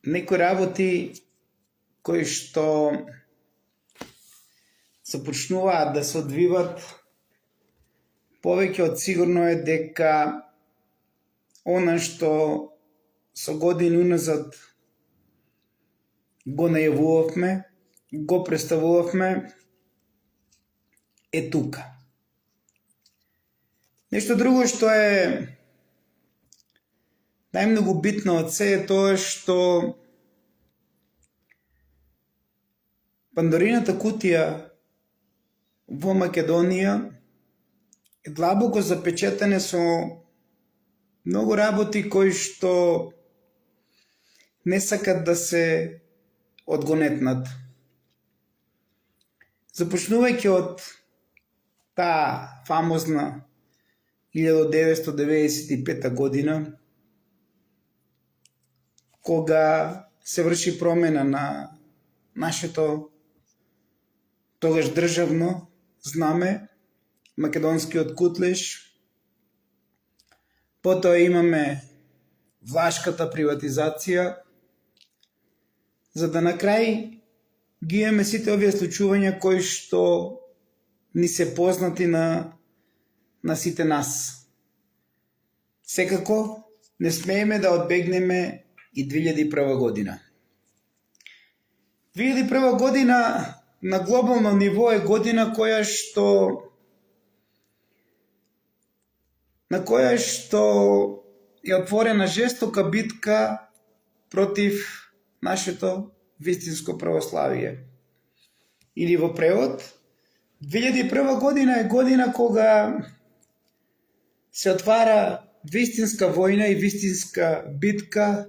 некои работи кои што започнуваат да се одвиват, повеќе од сигурно е дека она што со години уназад го најавувавме, го представувавме, е тука. Нешто друго што е најмногу битно од се е тоа што Пандорината кутија во Македонија е длабоко запечатане со многу работи кои што не сакат да се одгонетнат. Започнувајќи од таа фамозна 1995 година, кога се врши промена на нашето тогаш државно знаме, македонскиот кутлеш. Потоа имаме влашката приватизација, за да на крај ги имаме сите овие случувања кои што ни се познати на сите нас. Секако не смееме да одбегнеме и 2001 година. 2001 година на глобално ниво е година на која што е отворена жестока битка против нашето вистинско православие. Или во превод, 2001 година е година кога се отвара вистинска војна и вистинска битка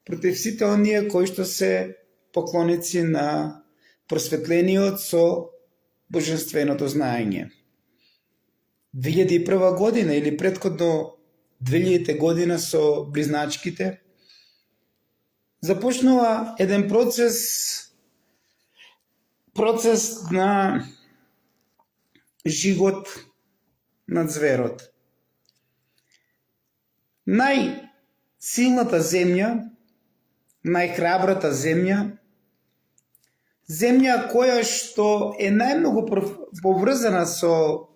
против сите оние кои што се поклоници на просветлениот со божественото знаење. 2001 година или претходно 2000 година со близначките започнува еден процес на жигот над зверот. Најсилната земја, најхрабрата земја која што е најмногу поврзана со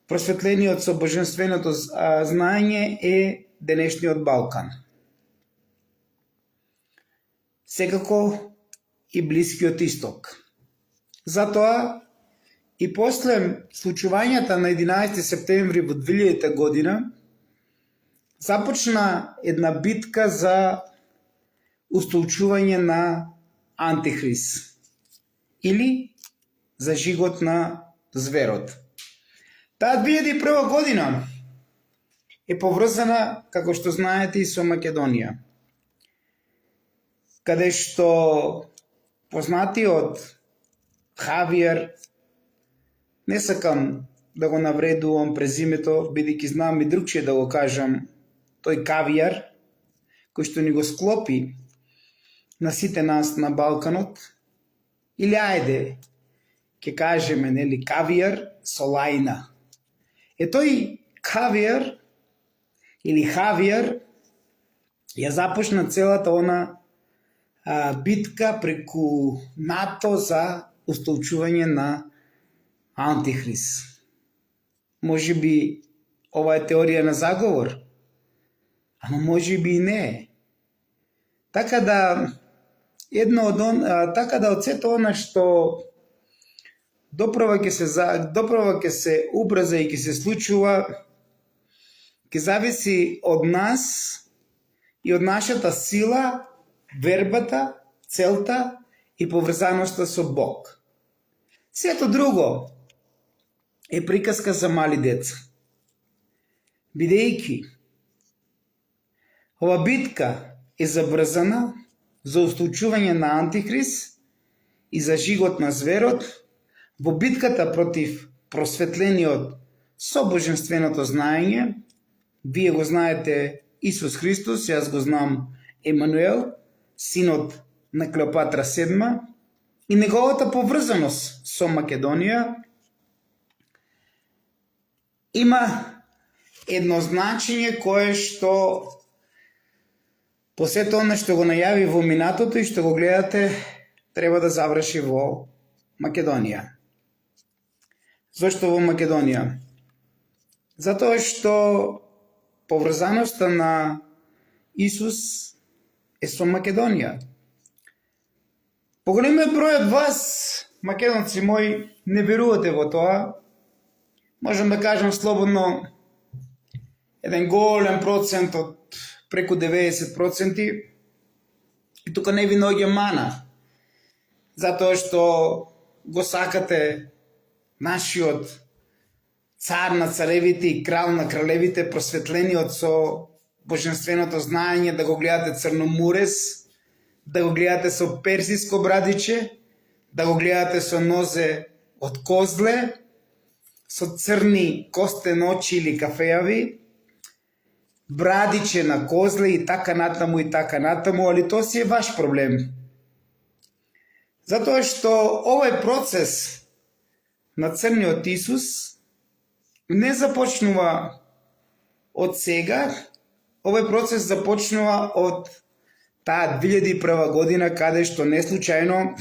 просветлениот, со божественото знаење е денешниот Балкан. Секако и Блискиот Исток. Затоа и после случувањата на 11 септември во 2000 година започна една битка за устолчување на Антихрист или за жигот на зверот. Таа 2001 година е поврзана, како што знаете, и со Македонија, каде што познатиот Хавиер, не сакам да го навредувам презимето, бидејќи знам и другчие да го кажам, тој Кавиер, кој што ни го склопи на сите нас на Балканот, или ајде, ќе кажеме, нели, Кавиер со лајна. Е тој Кавиер или Хавиер ја започна целата она битка преку НАТО за устолчување на Антихрист. Може би ова е теорија на заговор, ама може би и не е. Така да од сето она што доправа ќе се убрза и ќе се случува, ќе зависи од нас и од нашата сила, вербата, целта и поврзаноста со Бог. Сето друго е приказка за мали деца. Бидејќи ова битка е забрзана за устолчување на Антихрист и за жигот на зверот, во битката против просветлениот со божественото знаење, вие го знаете Исус Христос, јас го знам Емануел, синот на Клеопатра VII, и неговата поврзаност со Македонија има едно значење кое што по сето оно што го најави во минатото и што го гледате, треба да заврши во Македонија. Зошто во Македонија? Затоа што поврзаноста на Исус е со Македонија. Поголемиот број од вас, македонци мои, не верувате во тоа. Можам да кажам слободно еден голем процент од преку 90%. И тука не ви наоѓа мана. Затоа што го сакате нашиот цар на царевите и крал на кралевите, просветлениот со божественото знаење, да го гледате црномурес, да го гледате со персиско брадиче, да го гледате со нозе од козле, со црни костен очи или кафеави, брадиче на козле и така натаму, али тоа си е ваш проблем. Затоа што овој процес на црниот Исус не започнува од сега, овој процес започнува од таа 2001 година, каде што не случајно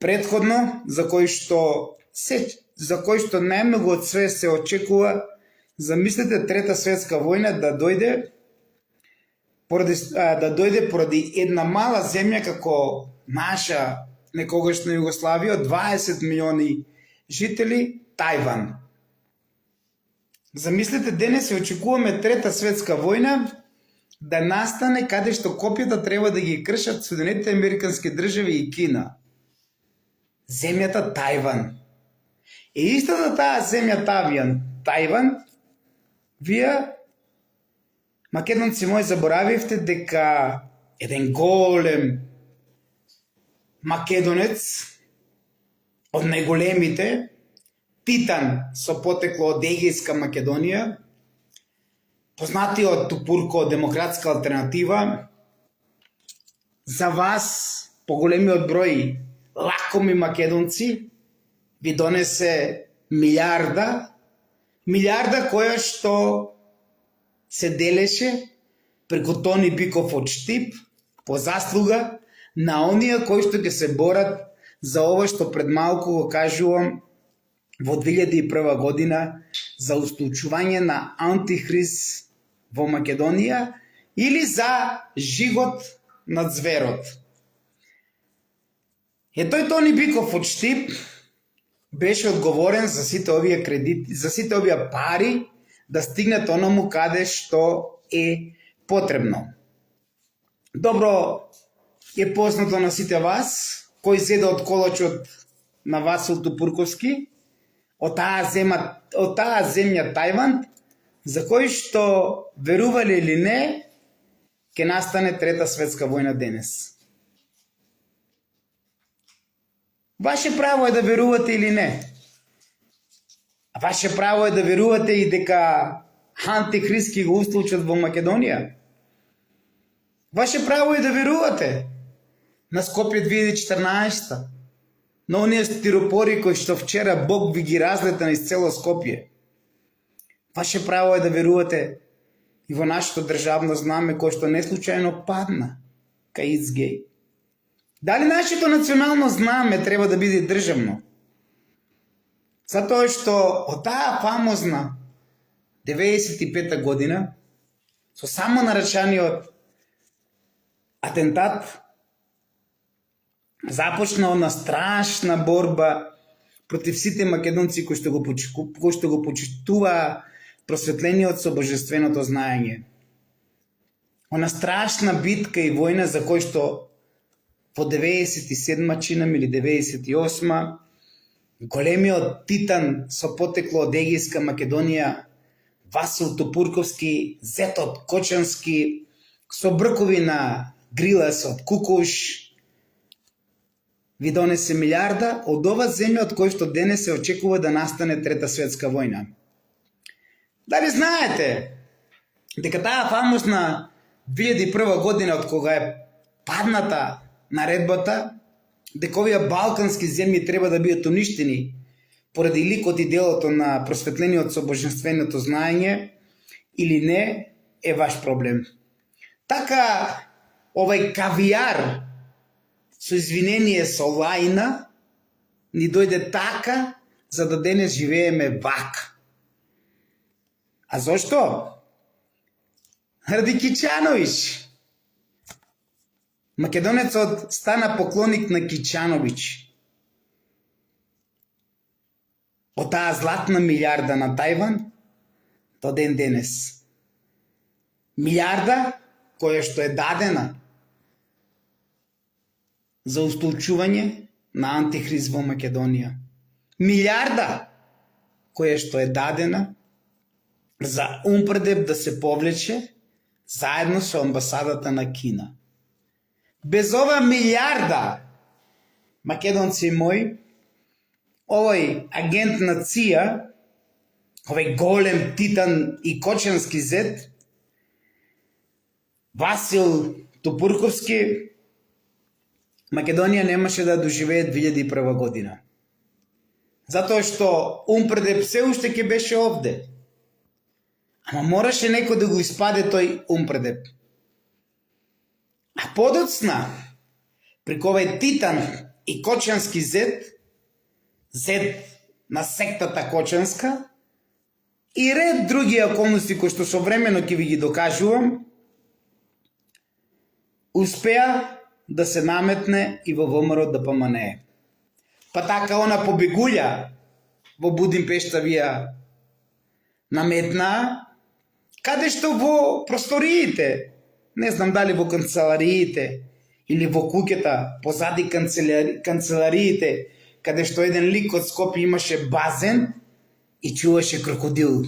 предходно, за кој што најмногу од све се очекува, замислете Трета светска војна да дојде поради една мала земја како наша некогашна Југославија, 20 милиони жители, Тајван. Замислете, денес се очекуваме Трета светска војна да настане каде што копјата треба да ги кршат Соединетите Американски држави и Кина. Земјата Тајван. И истата таа земја Тајван, вие, македонци мои, заборавивте дека еден голем македонец од најголемите, титан со потекло од Егејска Македонија, познатиот Тупурко Демократска алтернатива, за вас, поголемиот број лакоми македонци, ви донесе милиарда која што се делеше преку Тони Биков од Штип по заслуга на оние кои што ќе се борат за ова што пред малку го кажувам во 2001 година за устойчување на антихрист во Македонија или за жигот на зверот. Тој Тони Биков од Штип беше одговорен за сите овие кредити, за сите овие пари да стигнат онаму каде што е потребно. Добро е познато на сите вас кој зеде од колачот на Васил Тупурковски, од таа земја Тајван, за кој што, верували или не, ќе настане Трета светска војна денес. Ваше право е да верувате или не. Ваше право е да верувате и дека антихрист ќе го услучат во Македонија. Ваше право е да верувате на Скопје 2014, на оние стиропори кои што вчера Бог ви ги разлета низ цело Скопје. Ваше право е да верувате и во нашето државно знаме кој што не случајно падна кај Ицгеј. Дали нашето национално знаме треба да биде државно? Затоа што од таа фамозна 95 година, со само наречаниот атентат, започна една страшна борба против сите македонци кои што го почитуваа просветлениот со божественото знаење. Она страшна битка и војна за кој што во 97 чинам или 98 големиот титан со потекло од Егејска Македонија Васил Тупурковски, зетот Кочански, со бркови на грилас од кукуш, ви донесе милиарда од ова земја од кој што денес се очекува да настане Трета светска војна. Дали знаете дека таа фамозна 2001 година од кога е падната наредбата, дека овие балкански земји треба да бидат уништени поради ликот и делото на просветлениот со божественото знаење или не, е ваш проблем. Така, овај кавијар, со извинение со лајна, ни дојде така, за да денес живееме вака. А зошто? Ради Кичановиќ. Македонецот стана поклоник на Кичановиќ. Од таа златна милиарда на Тајван до ден денес. Милиарда која што е дадена за устолчување на антихрист во Македонија. Милиарда која што е дадена за Умпредеп да се повлече заедно со амбасадата на Кина. Без ова милиарда, македонци мои, овој агент на ЦИА, овој голем титан и кочански зет, Васил Тупурковски, Македонија немаше да доживее 2001 година. Затоа што Умпредеп се уште ќе беше овде. Ама мораше некој да го испаде тој Умпредеп. А подоцна, преку овој титан и кочански зет на сектата Кочанска, и ред други околности кои што современо ќе ви ги докажувам, успеа да се наметне и во ВМРО ДПМНЕ. Па така она побегулја во Будимпешта вија наметна, каде што во просториите, не знам дали во канцелариите или во куќата позади канцелариите, каде што еден лик од Скопје имаше базен и чуваше крокодил.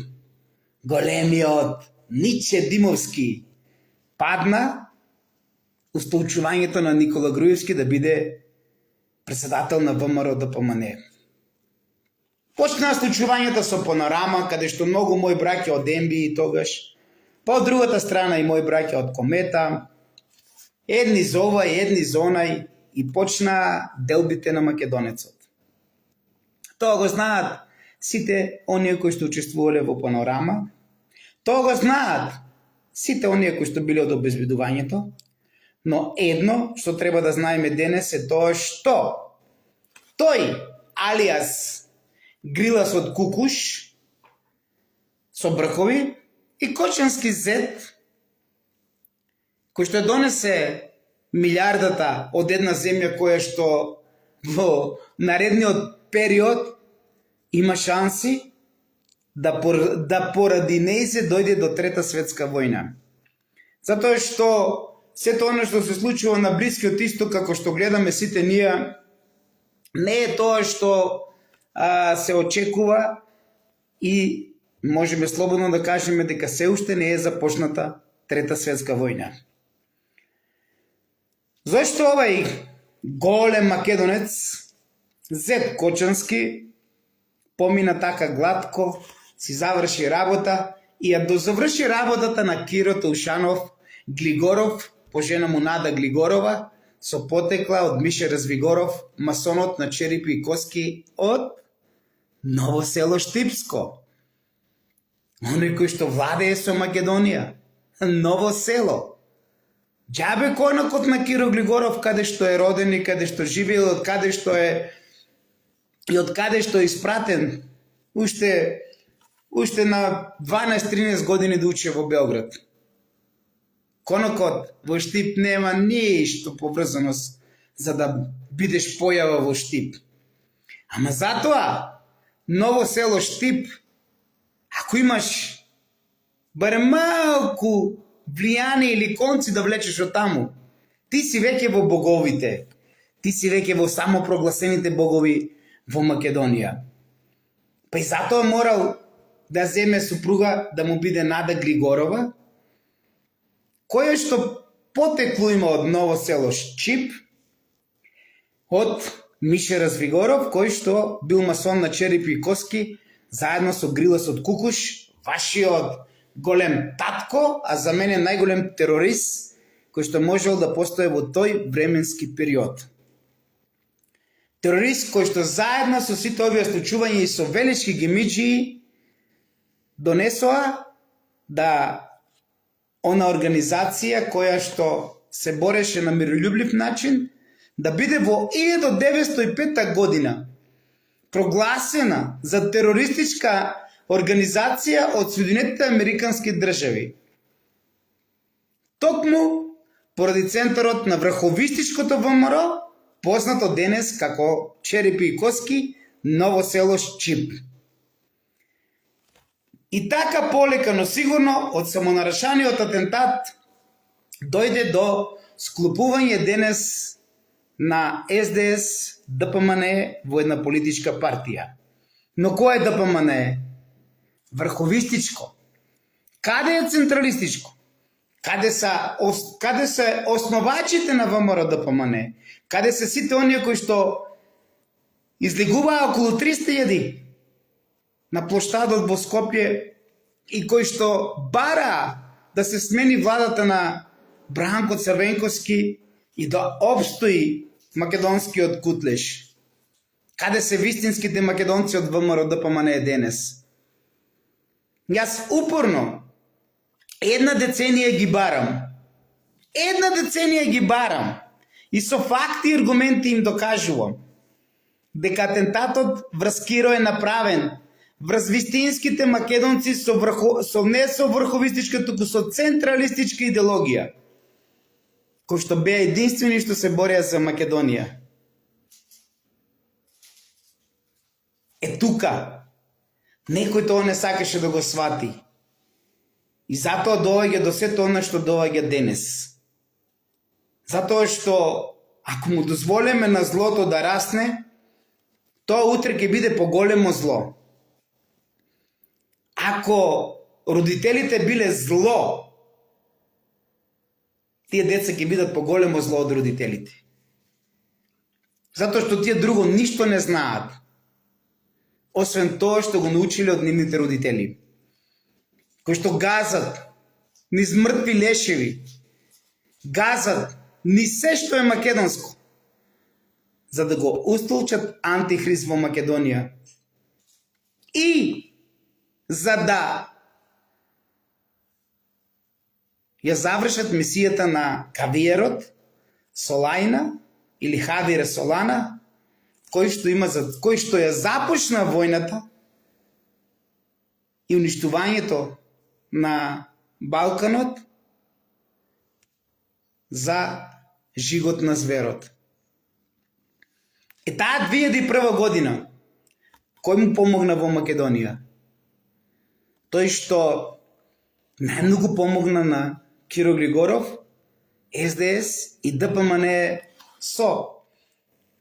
Големиот Ниче Димовски падна устолчувањето на Никола Груевски да биде председател на ВМРО ДПМНЕ. Почнаа случувањето со Панорама, каде што многу мои браќа од Емби и тогаш, па од другата страна и мои браќа од Комета, едни за овај, едни за онај, и почнаа делбите на македонецот. Тоа го знаат сите оние кои што учествувале во Панорама, тоа го знаат сите оние кои што биле од обезбедувањето, но едно што треба да знаеме денес е тоа што тој, алиас Грилас од Кукуш, со бркови, и кочански зет, кој што донесе милиардата од една земја која што во наредниот период има шанси да поради нејзе дојде до Трета светска војна. Затоа што сето оно што се случува на Блискиот Исток, како што гледаме сите ние, не е тоа што се очекува и можеме слободно да кажеме дека се уште не е започната Трета светска војна. Зошто овај голем македонец, Зет Кочански, помина така глатко, си заврши работа и ја дозаврши работата на Киро Таушанов Глигоров, по жена му Нада Глигорова, со потекла од Мише Развигоров, масонот на черипи и коски од Ново село Штипско. Оној кој што владее со Македонија. Ново село. Џабе конокот на Киро Глигоров, каде што е роден и каде што живеел, од каде што е и од каде што е испратен уште на 12-13 години да учи во Белград. Конокот во Штип нема ништо поврзано за да бидеш појава во Штип. Ама затоа Ново село Штип, ако имаш барем малку влијание или конци да влечеш од таму, ти си веќе во боговите, ти си веќе во самопрогласените богови во Македонија. Па и затоа морал да земе супруга да му биде Нада Глигорова, која што потекло има од Ново село Штип, од Мише Развигоров, кој што бил масон на черипи и коски, заедно со Грилас од Кукуш, вашиот голем татко, а за мене најголем терорист, кој што можел да постои во тој временски период. Терорист кој што заедно со сите овие случувања и со велички гемиџии донесоа да она организација која што се бореше на мирољублив начин да биде во 1905 година прогласена за терористичка организација од Соединетите Американски држави. Токму поради центарот на врховистичкото ВМРО, познато денес како Черепи и Коски, Ново село Шчип. И така полека, но сигурно, од самонарашаниот атентат дојде до склопување денес на СДС ДПМН во една политичка партија. Но кој е ДПМН? Врховистичко. Каде е централистичко? Каде се основачите на ВМРО ДПМН? Каде се сите оние кои што излегуваа околу 300.000 на плоштадот во Скопје и кои што бара да се смени владата на Бранко Црвенковски и да обстои македонскиот кутлеш? Каде се вистинските македонци од ВМРО ДПМН денес? Јас упорно една деценија ги барам. И со факти и аргументи им докажувам дека атентатот врз Киро е направен врз вистинските македонци не со врховистичка, туку со централистичка идеологија, кои што беа единствени што се борија за Македонија. Тука некој тоа не сакаше да го свати. И затоа доаѓа до сето она што доаѓа денес. Затоа што ако му дозволиме на злото да расне, тоа утре ќе биде поголемо зло. Ако родителите биле зло, тие деца ќе бидат поголемо зло од родителите. Затоа што тие друго ништо не знаат, освен тоа што го научиле од нивните родители, кои што газат низ мртви лешеви, газат ни се што е македонско, за да го устолчат антихрист во Македонија и за да ја завршат мисијата на Кавиерот, Солајна или Хавиер Солана, кој што ја започна војната и уништувањето на Балканот за жигот на зверот. Таа 2001 година, кој му помогна во Македонија? Тој што најмногу помогна на Киро Григоров, СДС и ДПМН со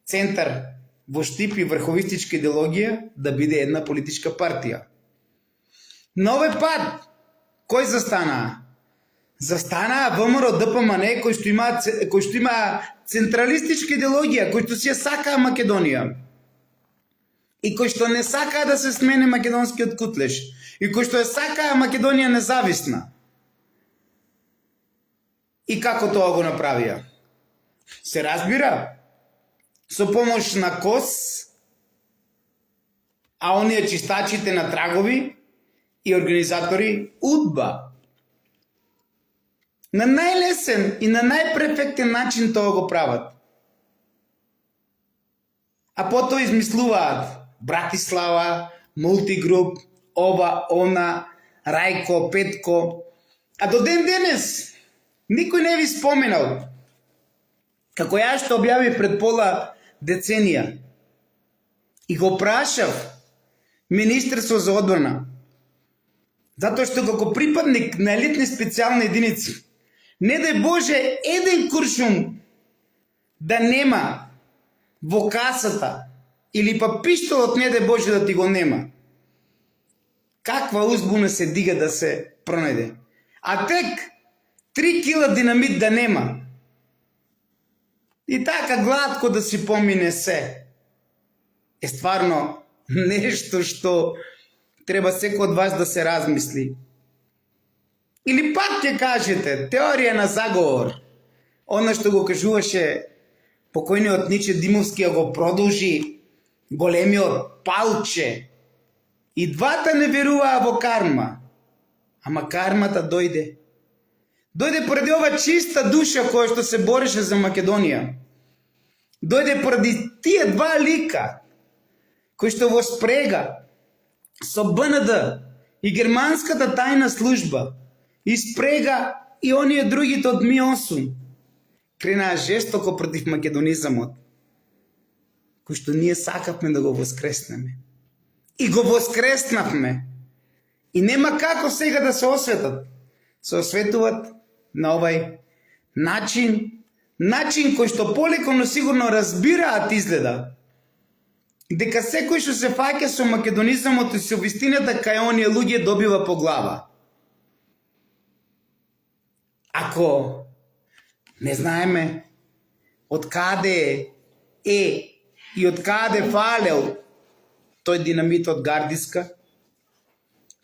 центар во Штип и врховистичка идеологија да биде една политичка партија. На овој пат, кој застанаа? Застанаа ВМРО ДПМН кој што има централистичка идеологија, кој што си ја сакаа Македонија и кој што не сакаа да се смени македонскиот кутлеш и кој што ја сакаа Македонија независна. И како тоа го направија? Се разбира, со помош на КОС, а оние чистачите на трагови и организатори УДБА. На најлесен и на најперфектен начин тоа го прават. А потоа измислуваат Братислава, Мултигруп, ова, она, Рајко, Петко. А до ден денес никој не ви споменал како ја што објавив пред пола деценија и го прашав Министерство за одбрана, затоа што како припадник на елитни специјални единици, не дај Боже еден куршум да нема во касата или па пиштолот не дај Боже да ти го нема. Каква узбуна се дига да се пронајде? А тек 3 кила динамит да нема. И така гладко да си помине се. Е стварно нешто што треба секој од вас да се размисли. Или пак ќе кажете, теорија на заговор. Она што го кажуваше покојниот Ниче Димовски, го продолжи големиот Палче. И двата не веруваа во карма. Ама кармата дојде. Дојде поради ова чиста душа која што се бореше за Македонија. Дојде поради тие два лика кои што во спрега со БНД и германската тајна служба и спрега и оние другите од Ми-8 кренаа жестоко против македонизамот, кој што ние сакавме да го воскреснеме. И го воскреснавме. И нема како сега да се осветат. Се осветуват на овај начин кој што полеко, но сигурно разбираат изгледа дека секој што се фаќа со македонизамот и со вистината кај оние луѓе добива по глава. Ако не знаеме од каде е и од каде фалел тој динамит од Гардиска,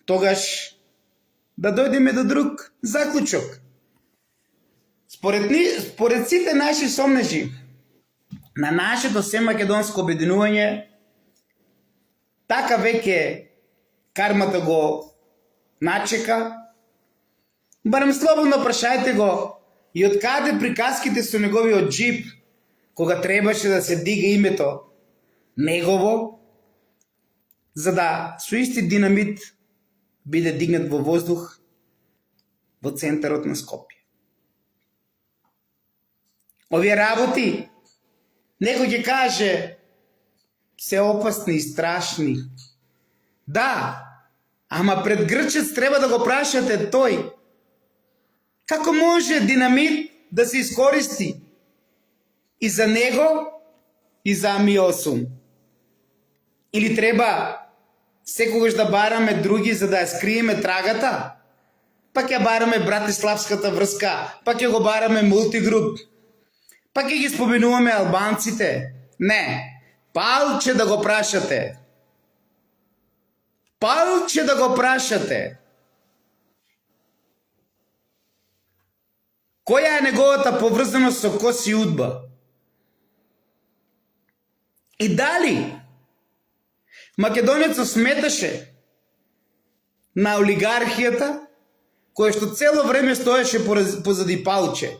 тогаш да дојдеме до друг заклучок. Според сите наши сомнежи на нашето семакедонско обединување, така веќе кармата го начека, барем слободно прашајте го и од каде приказките со неговиот джип, кога требаше да се дига името негово, за да со исти динамит биде дигнат во воздух во центарот на Скопје. Овие работи, некој ќе каже, се опасни и страшни. Да, ама пред Грчец треба да го прашате тој. Како може динамит да се искористи и за него, и за Ми-8? Или треба секогаш да бараме други за да ја скриеме трагата? Пак ја бараме Братиславската врска, пак ја го бараме Мултигруп, пак ќе ги споменуваме албанците. Не, Палче да го прашате. Палче да го прашате. Која е неговата поврзаност со Коси Удба? И дали македонецот сметаше на олигархијата, која што цело време стоеше позади Палче?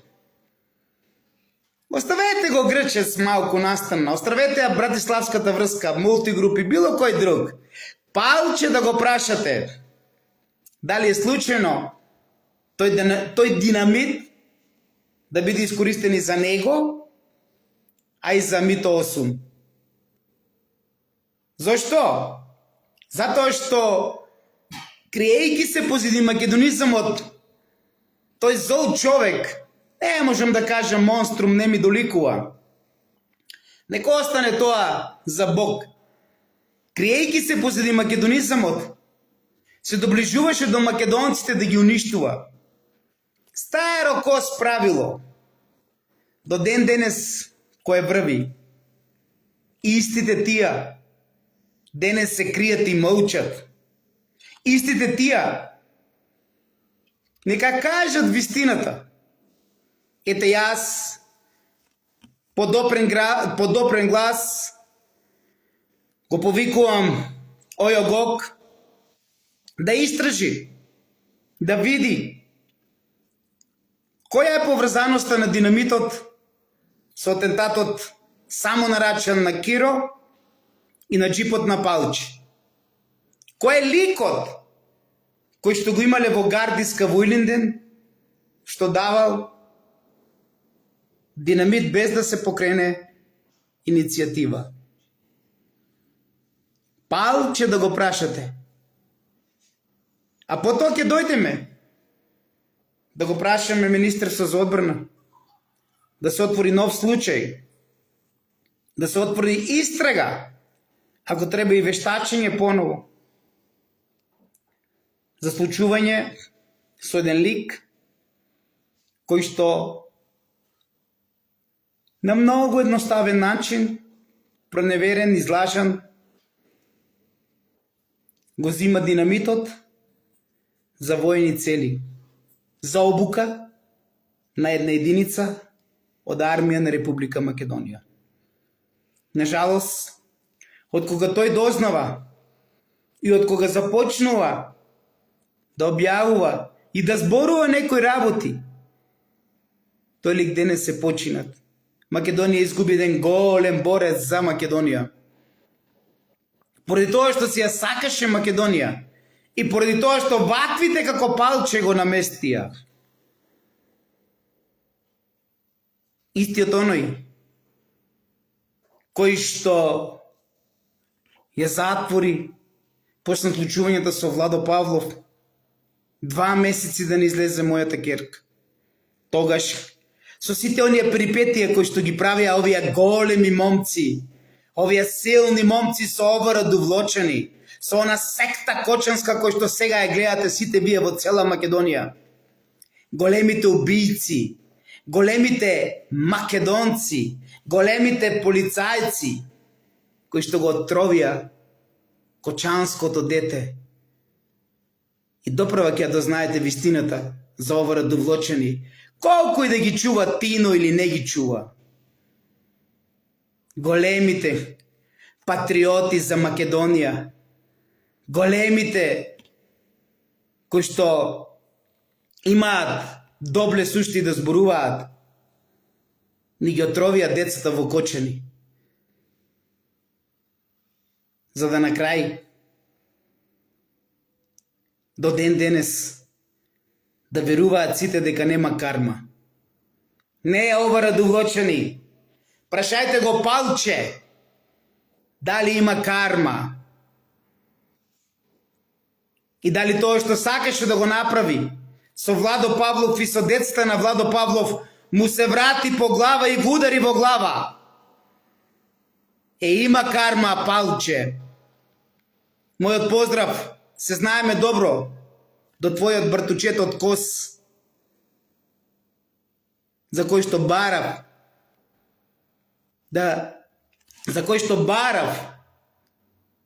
Оставете го Грчец малку настана, оставете ја Братиславската врска, Мултигруп и било кој друг. Палче да го прашате, дали е случајно тој динамит да биде искористен и за него, а и за Ми-8. Зошто? Затоа што, криејќи се позади македонизамот, тој зол човек, не можам да кажам монструм, не ми доликува. Нека остане тоа за Бог. Криејќи се позади македонизамот, се доближуваше до македонците да ги уништува. Старо кос правило, до ден денес кое врви. Истите тија денес се кријат и мълчат. Истите тија нека кажат вистината. Ете јас подопрен глас го повикувам Ојо Гог да истражи, да види која е поврзаноста на динамитот со атентатот само нарачан на Киро и на джипот на Палче. Кој е ликот кој што го имале во Гардиска во Илинден, што давал динамит без да се покрене иницијатива? Палче да го прашате. А потоа ќе дојдеме да го прашаме Министерство за одбрана, да се отвори нов случај, да се отвори истрага, ако треба и вештачење поново, за случување со еден лик кој што на многу едноставен начин, проневерен, излажан, го зима динамитот за војни цели, за обука на една единица од армија на Република Македонија. Нажалост, од кога тој дознава и од кога започнува да објавува и да зборува некои работи тој лик денес се починат. Македонија изгуби еден голем борец за Македонија. Поради тоа што си ја сакаше Македонија и поради тоа што ваквите како Палче го наместија. Истиот оној кој што ја затвори после случувањето со Владо Павлов 2 месеци да не излезе мојата керка. Тогаш со сите оние перипетија кои што ги правија овие големи момци, овие силни момци со обора довлочени, со она секта кочанска кој што сега ја гледате сите вие во цела Македонија. Големите убијци, големите македонци, големите полицајци кои што го отровија кочанското дете. И доправа ќе да знаете вистината за обора довлочени, колку и да ги чува Тино или не ги чува. Големите патриоти за Македонија, големите кои што имаат добле сушти да зборуваат, ни ги отровија децата во кочани. За да на крај, до ден денес, да веруваат сите дека нема карма. Не е обора довлочени. Прашајте го Палче дали има карма. И дали тоа што сакаше да го направи со Владо Павлов и со децата на Владо Павлов му се врати по глава и го удари во глава. Има карма, Палче. Мојот поздрав, се знаеме добро, до твојот братучет од Кос, за кој што барав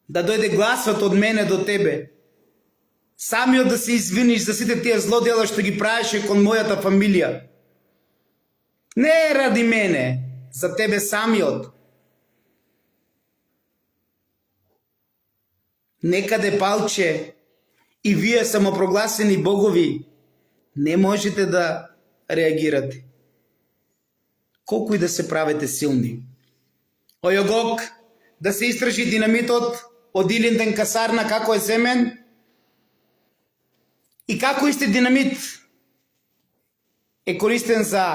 да дојде гласот од мене до тебе. Самиот да се извиниш за сите тие злодела што ги правеше кон мојата фамилија. Не ради мене, за тебе самиот. Некаде, Палче, и вие самопрогласени богови не можете да реагирате. Колку и да се правите силни. Ојогок да се истражи динамитот од Илинден касарна како е земен и како исти динамит е користен за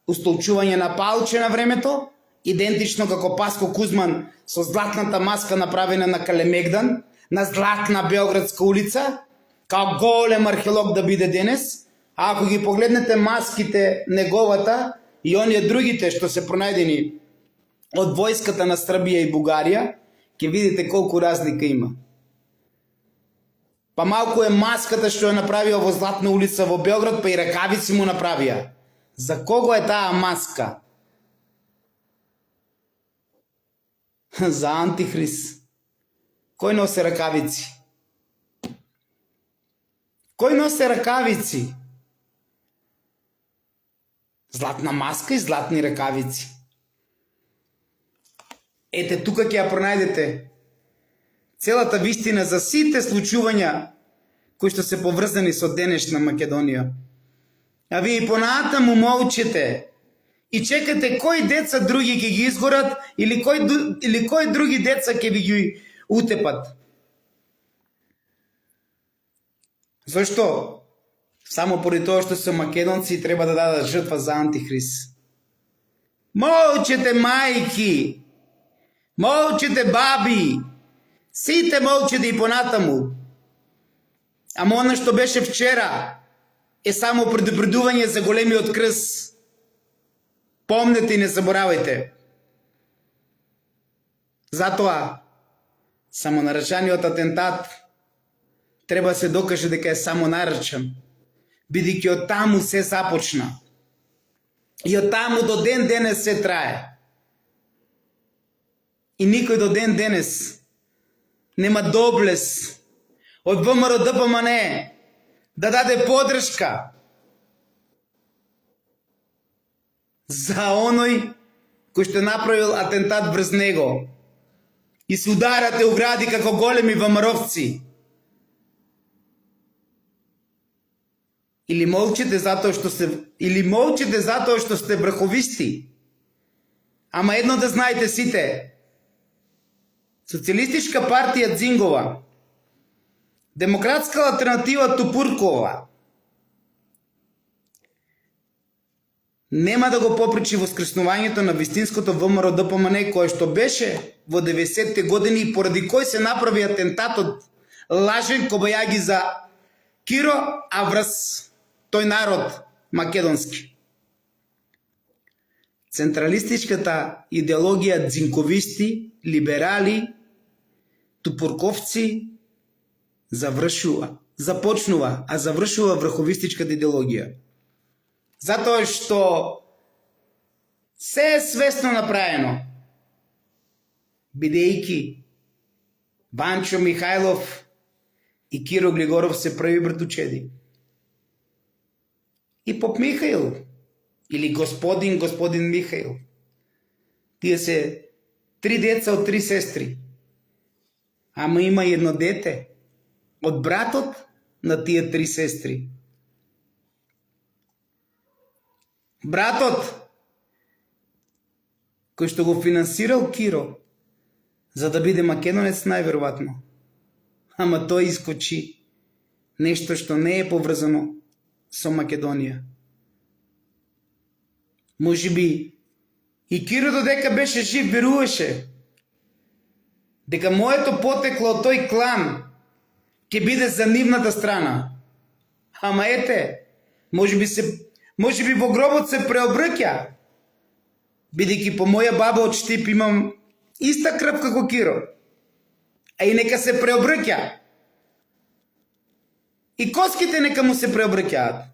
устолчување на Палче на времето, идентично како Паско Кузман со златната маска направена на Калемегдан, на златна Белградска улица, као голем археолог да биде денес, а ако ги погледнете маските неговата и оние другите што се пронајдени од војската на Србија и Бугарија, ќе видите колку разлика има. Па малку е маската што ја направија во Златна улица во Белград, па и ракавици му направија. За кого е таа маска? За Антихрист. Кој носи ракавици? Кој носи ракавици? Златна маска и златни ракавици. Ете, тука ќе ја пронајдете целата вистина за сите случувања кои што се поврзани со денешна Македонија. А вие и понатаму молчите и чекате кои деца други ќе ги изгорат или кои други деца ќе ви ги утепат. Зошто? Само поради тоа што се македонци треба да дадат жртва за Антихрист. Молчете, мајки! Молчете, баби! Сите молчете и понатаму. Ама она што беше вчера е само предупредување за големиот крст. Помнете и не заборавајте. Затоа, самонарачаниот атентат треба да се докаже дека е самонарачан, бидејќи од таму се започна. И од таму до ден денес се трае. И никој до ден денес нема доблес од ВМРО ДПМН да даде подршка за оној кој што направил атентат врз него и се ударате у гради како големи ВМРО-вци. Или молчите затоа што сте врховисти? Ама едно да знаете сите. Социјалистичка партија Дзингова, Демократска алтернатива Тупуркова нема да го попречи воскреснувањето на вистинското ВМРО ДПМН кое што беше во 90-те години и поради кој се направи атентатот лажен кобајаги за Киро, а врз тој народ македонски. Централистичката идеологија дзинковисти, либерали, тупурковци започнува, а завршува врховистичката идеологија. Затоа што се е свесно направено, бидејќи Ванчо Михајлов и Киро Глигоров се први братучеди. И поп Михаил, или господин Михаил. Тие се 3 деца од 3 сестри. Ама има едно дете од братот на тие 3 сестри. Братот кој што го финансирал Киро за да биде македонец најверојатно. Ама тој искочи нешто што не е поврзано со Македонија. Можеби и Киро додека беше жив веруваше дека моето потекло од тој клан ќе биде за нивната страна. Ама ете, можеби во гробот се преобрќа, бидејќи по моја баба од Штип имам иста крв како Киро. А и нека се преобрќа. И коските нека му се преобрќаат.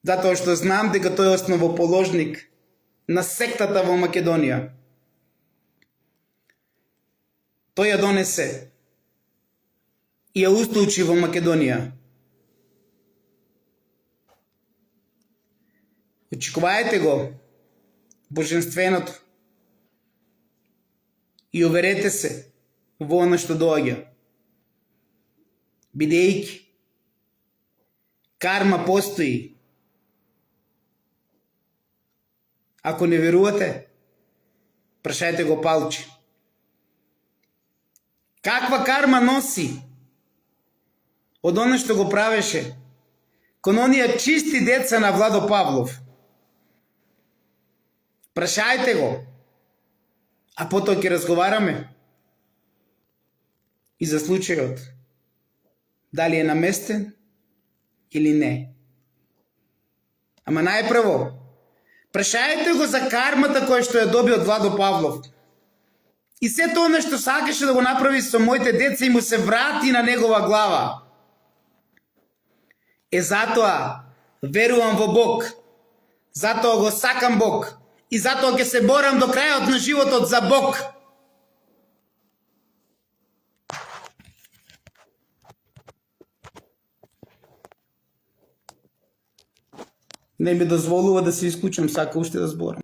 Затоа што знам дека тој е основоположник на сектата во Македонија. Тој ја донесе и ја устолчи во Македонија. Очекувајте го божественото и уверете се во она што доаѓа. Бидејќи карма постои. Ако не верувате, прашајте го Палчи. Каква карма носи од оно што го правеше кон оние чисти деца на Владо Павлов? Прашајте го, а потоа ќе разговараме и за случајот, дали е наместен или не. Ама најпрво, прашајте го за кармата која што ја доби од Владо Павлов. И сето оно што сакаше да го направи со моите деца и му се врати на негова глава. Затоа верувам во Бог, затоа го сакам Бог и затоа ќе се борам до крајот на животот за Бог. Не ми дозволува да се исклучам, сака уште да зборам.